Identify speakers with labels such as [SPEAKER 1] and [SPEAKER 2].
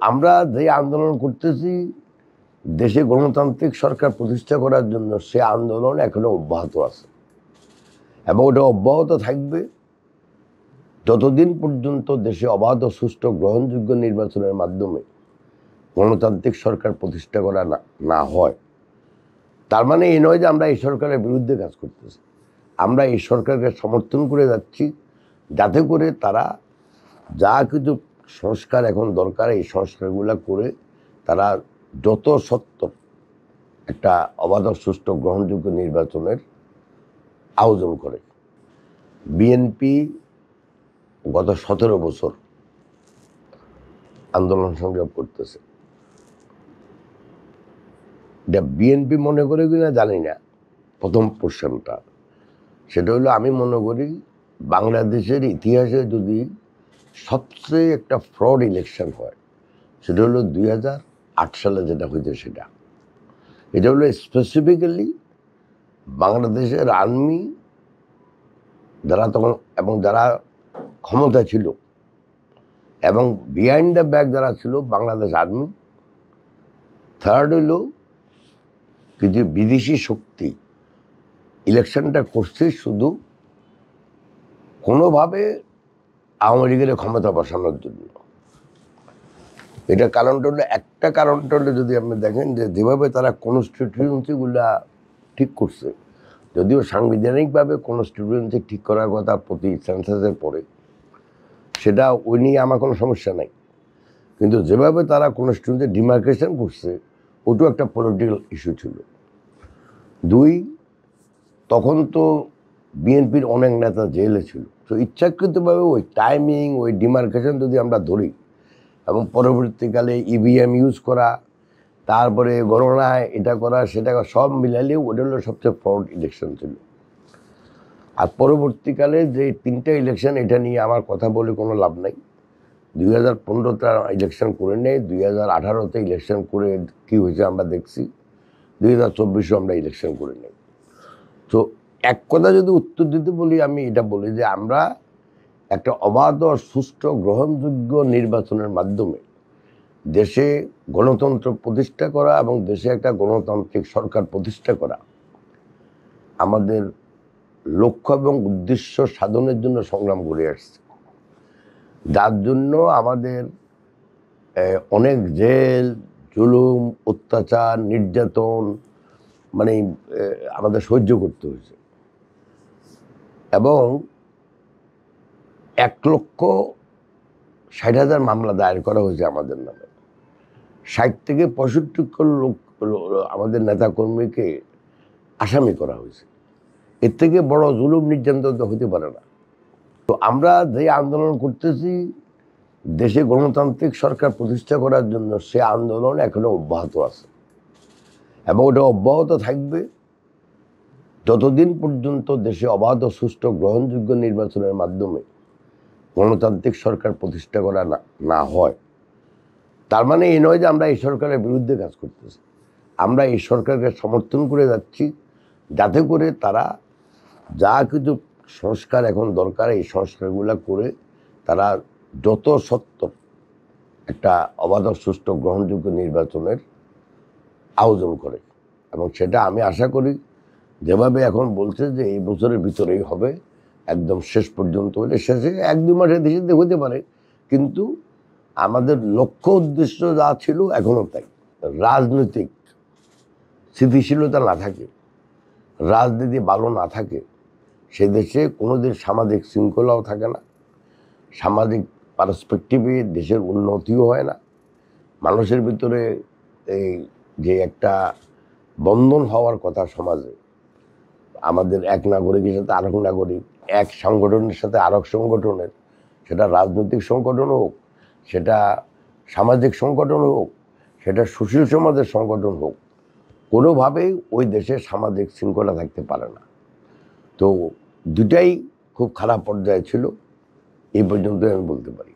[SPEAKER 1] আমরা যে আন্দোলন করতেছি দেশে গণতান্ত্রিক সরকার প্রতিষ্ঠা করার জন্য, সে আন্দোলন এখনো অব্যাহত আছে এবং ওটা অব্যাহত থাকবে যতদিন পর্যন্ত দেশে অবাধ ও সুষ্ঠু গ্রহণযোগ্য নির্বাচনের মাধ্যমে গণতান্ত্রিক সরকার প্রতিষ্ঠা করা না হয়। তার মানে এই নয় যে আমরা এই সরকারের বিরুদ্ধে কাজ করতেছি। আমরা এই সরকারকে সমর্থন করে যাচ্ছি যাতে করে তারা যা কিছু সংস্কার এখন দরকার এই সংস্কারগুলো করে তারা যত সত্ত্বর একটা অবাধ সুষ্ঠু গ্রহণযোগ্য নির্বাচনের আয়োজন করে। বিএনপি গত 17 বছর আন্দোলন সংগ্রাম করতেছে। এটা বিএনপি মনে করে কিনা জানি না, প্রথম পোর্শনটা সেটা হলো আমি মনে করি বাংলাদেশের ইতিহাসে যদি সবচেয়ে একটা ফ্রড ইলেকশন হয় সেটা হলো 2008 সালে যেটা হয়েছে সেটা। এটা হলো স্পেসিফিক্যালি বাংলাদেশের আর্মি যারা তখন এবং যারা ক্ষমতা ছিল এবং বিহাইন্ড দ্য ব্যাক যারা ছিল বাংলাদেশ আর্মি, থার্ড হইল কিছু বিদেশি শক্তি ইলেকশনটা করছে শুধু কোনোভাবে আওয়ামী লীগের ক্ষমতা বসানোর জন্য। এটা কারণটা হলো একটা কারণটা হলো যদি আপনি দেখেন যে যেভাবে তারা কনস্টিটিউয়েন্সিগুলা ঠিক করছে, যদিও সাংবিধানিকভাবে কনস্টিটিউয়েন্সি ঠিক করার কথা প্রতি সেন্সাসের পরে, সেটা ওই নিয়ে আমার কোনো সমস্যা নাই, কিন্তু যেভাবে তারা কনস্টিটিউয়েন্সি ডিমার্কেশন করছে ওটাও একটা পলিটিক্যাল ইস্যু ছিল। দুই, তখন তো বিএনপির অনেক নেতা জেলে ছিল, তো ইচ্ছাকৃতভাবে ওই টাইমিং ওই ডিমার্কেশন যদি আমরা ধরি এবং পরবর্তীকালে ইভিএম ইউজ করা, তারপরে গণনায় এটা করা সেটা সব মিলালে ওটা হলো সবচেয়ে ফ্রড ইলেকশন ছিল। আর পরবর্তীকালে যে 3টা ইলেকশন, এটা নিয়ে আমার কথা বলে কোনো লাভ নাই। 2015তে ইলেকশন করে নেই, 2018তে ইলেকশন করে কি হয়েছে আমরা দেখছি, 2024এও আমরা ইলেকশন করে নেই। তো এক কথা যদি উত্তর দিতে বলি, আমি এটা বলি যে আমরা একটা অবাধ ও সুষ্ঠু গ্রহণযোগ্য নির্বাচনের মাধ্যমে দেশে গণতন্ত্র প্রতিষ্ঠা করা এবং দেশে একটা গণতান্ত্রিক সরকার প্রতিষ্ঠা করা আমাদের লক্ষ্য এবং উদ্দেশ্য সাধনের জন্য সংগ্রাম করে আসছে, যার জন্য আমাদের অনেক জেল, জুলুম, অত্যাচার, নির্যাতন মানে আমাদের সহ্য করতে হয়েছে এবং 1,60,000 মামলা দায়ের করা হয়েছে আমাদের নামে। 60 থেকে 65 লোক আমাদের নেতাকর্মীকে আসামি করা হয়েছে। এর থেকে বড় জুলুম নির্যাতন তো হতে পারে না। তো আমরা যে আন্দোলন করতেছি দেশে গণতান্ত্রিক সরকার প্রতিষ্ঠা করার জন্য, সে আন্দোলন এখনো অব্যাহত আছে এবং ওটা অব্যাহত থাকবে যতদিন পর্যন্ত দেশে অবাধ ও সুষ্ঠু গ্রহণযোগ্য নির্বাচনের মাধ্যমে গণতান্ত্রিক সরকার প্রতিষ্ঠা করা না হয়। তার মানে এই নয় যে আমরা এই সরকারের বিরুদ্ধে কাজ করতেছি। আমরা এই সরকারকে সমর্থন করে যাচ্ছি যাতে করে তারা যা কিছু সংস্কার এখন দরকার এই সংস্কারগুলো করে তারা যত সত্ত্বর একটা অবাধ সুষ্ঠু গ্রহণযোগ্য নির্বাচনের আয়োজন করে এবং সেটা আমি আশা করি যেভাবে এখন বলছে যে এই বছরের ভিতরেই হবে, একদম শেষ পর্যন্ত হলে শেষে 1-2 মাসের দেশে হতে পারে, কিন্তু আমাদের লক্ষ্য উদ্দেশ্য যা ছিল এখনও তাই। রাজনৈতিক স্থিতিশীলতা না থাকে, রাজনীতি ভালো না থাকে, সে দেশে কোনোদিন সামাজিক শৃঙ্খলাও থাকে না, সামাজিক পার্সপেক্টিভে দেশের উন্নতিও হয় না, মানুষের ভিতরে এই যে একটা বন্ধন হওয়ার কথা সমাজে, আমাদের এক নাগরিকের সাথে আরেক নাগরিক, এক সংগঠনের সাথে আরেক সংগঠনের, সেটা রাজনৈতিক সংগঠন হোক, সেটা সামাজিক সংগঠন হোক, সেটা সুশীল সমাজের সংগঠন হোক, কোনোভাবেই ওই দেশে সামাজিক শৃঙ্খলা থাকতে পারে না। তো দুটাই খুব খারাপ পর্যায়ে ছিল, এই পর্যন্ত আমি বলতে পারি।